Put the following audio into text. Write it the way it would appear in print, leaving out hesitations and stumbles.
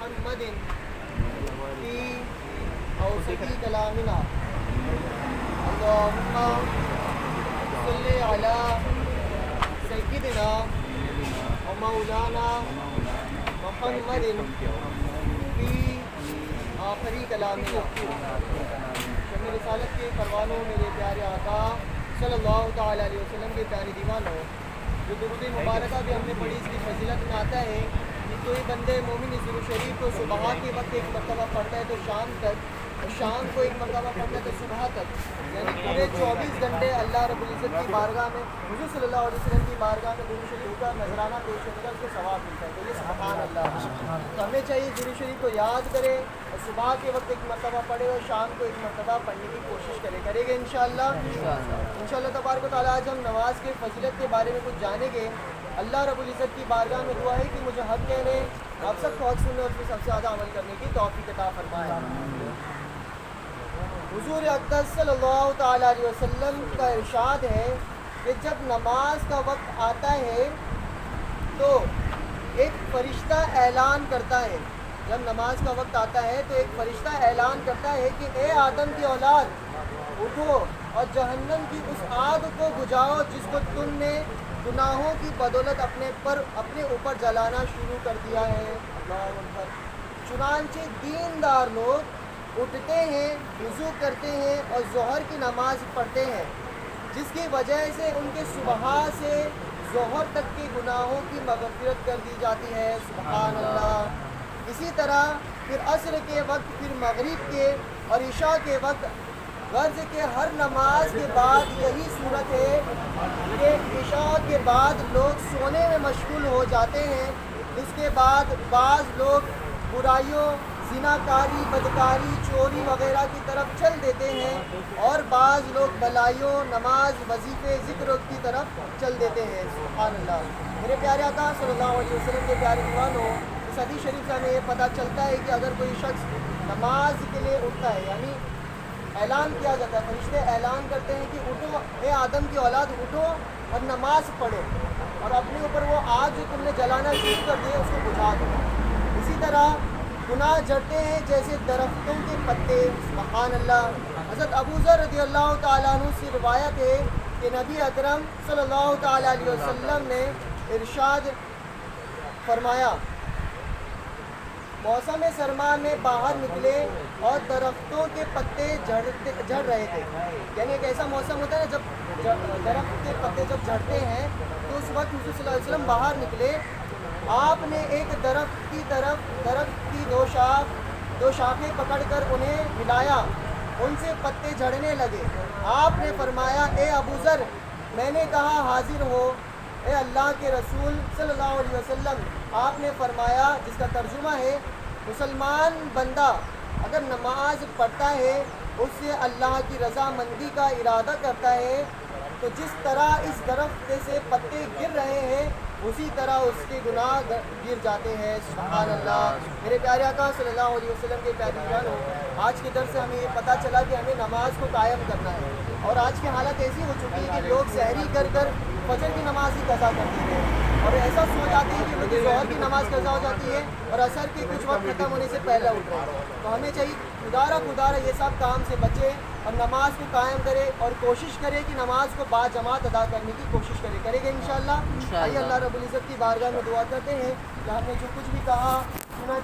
محمد فی اوسط کلامنا اللہم صلی علی سیدنا و مولانا محمد فی آخری کلامنا۔ شمع رسالت کے پروانوں میرے پیارے آقا صلی اللہ تعالیٰ علیہ وسلم کے پیارے دیوانوں، جو درود مبارکہ بھی ہم نے پڑھی، اس کی فضیلت میں آتا ہے کہ کوئی بندے مومن اس درود شریف کو صبح کے وقت ایک مرتبہ پڑھتا ہے تو شام تک، اور شام کو ایک مرتبہ پڑھتا ہے تو صبح تک، یعنی پورے 24 گھنٹے اللہ رب العزت کی بارگاہ میں، حضور صلی اللہ علیہ وسلم کی بارگاہ میں درود شریف کا نذرانہ پیش کرنے کا اس کو ثواب ملتا ہے۔ تو یہ سبحان اللہ، تو ہمیں چاہیے درود شریف کو یاد کرے اور صبح کے وقت ایک مرتبہ پڑھے اور شام کو ایک مرتبہ پڑھنے کی کوشش کرے گے انشاءاللہ۔ انشاءاللہ تبارک و تعالیٰ آج ہم نماز کے فضیلت کے بارے میں کچھ جانیں گے۔ اللہ رب العزت کی بارگاہ میں دعا ہے کہ مجھے حق کہنے، آپ سب کو حق سننے اور اس میں سب سے زیادہ عمل کرنے کی توفیق عطا فرمائے۔ حضور اقدس صلی اللہ تعالیٰ علیہ وسلم کا ارشاد ہے کہ جب نماز کا وقت آتا ہے تو ایک فرشتہ اعلان کرتا ہے، جب نماز کا وقت آتا ہے تو ایک فرشتہ اعلان کرتا ہے کہ اے آدم کی اولاد، اٹھو اور جہنم کی اس آگ کو بجھاؤ جس کو تم نے گناہوں کی بدولت اپنے اوپر جلانا شروع کر دیا ہے۔ اللہ اکبر۔ چنانچہ دیندار لوگ اٹھتے ہیں، وضو کرتے ہیں اور ظہر کی نماز پڑھتے ہیں، جس کی وجہ سے ان کے صبح سے ظہر تک کے گناہوں کی مغفرت کر دی جاتی ہے۔ سبحان اللہ۔ اسی طرح پھر عصر کے وقت، پھر مغرب کے اور عشاء کے وقت، غرض کے ہر نماز کے بعد یہی صورت ہے کہ عشاء کے بعد لوگ سونے میں مشغول ہو جاتے ہیں، اس کے بعد بعض لوگ برائیوں، زناکاری، بدکاری، چوری وغیرہ کی طرف چل دیتے ہیں، اور بعض لوگ بلائیوں، نماز، وظیفے، ذکر کی طرف چل دیتے ہیں۔ سبحان اللہ۔ میرے پیارے آقا صلی اللہ علیہ وسلم کے پیارے دیوانوں، اس حدیث شریف سے ہمیں یہ پتہ چلتا ہے کہ اگر کوئی شخص نماز کے لیے اٹھتا ہے، یعنی اعلان کیا جاتا ہے، فرشتے اعلان کرتے ہیں کہ اٹھو اے آدم کی اولاد، اٹھو اور نماز پڑھو اور اپنے اوپر وہ آگ جو تم نے جلانا شروع کر دی ہے اس کو بجھا دو۔ اسی طرح گناہ جھڑتے ہیں جیسے درختوں کے پتے۔ سبحان اللہ۔ حضرت ابو ذر رضی اللہ تعالیٰ عنہ سے روایت ہے کہ نبی اکرم صلی اللہ تعالیٰ علیہ وسلم نے ارشاد فرمایا، موسم سرما میں باہر نکلے اور درختوں کے پتے جھڑ رہے تھے، یعنی ایک ایسا موسم ہوتا ہے نا جب درخت کے پتے جب جھڑتے ہیں، تو اس وقت حضور صلی اللہ علیہ وسلم باہر نکلے، آپ نے ایک درخت کی دو شاخیں پکڑ کر انہیں ملایا، ان سے پتے جھڑنے لگے۔ آپ نے فرمایا، اے ابو ذر، میں نے کہا حاضر ہو اے اللہ کے رسول صلی اللہ علیہ وسلم۔ آپ نے فرمایا، جس کا ترجمہ ہے، مسلمان بندہ اگر نماز پڑھتا ہے، اس سے اللہ کی رضامندی کا ارادہ کرتا ہے، تو جس طرح اس درخت سے پتے گر رہے ہیں اسی طرح اس کے گناہ گر جاتے ہیں۔ سبحان اللہ۔ میرے پیارے آقا صلی اللہ علیہ وسلم کے پیارے دیوانوں، آج کے درس سے ہمیں یہ پتہ چلا کہ ہمیں نماز کو قائم کرنا ہے، اور آج کی حالت ایسی ہو چکی ہے کہ لوگ سحری کر فجر کی نماز ہی قضا کرتے ہیں، اور ایسا سو جاتے ہیں کہ ان کی ظہر کی نماز قضا ہو جاتی ہے اور عصر کے کچھ وقت ختم ہونے سے پہلے اٹھ رہے ہیں۔ تو ہمیں چاہیے خدارہ یہ سب کام سے بچے اور نماز کو قائم کرے، اور کوشش کرے کہ نماز کو با جماعت ادا کرنے کی کوشش کرے گے انشاءاللہ۔ آئیے اللہ رب العزت کی بارگاہ میں دعا کرتے ہیں کہ ہم نے جو کچھ بھی کہا سنا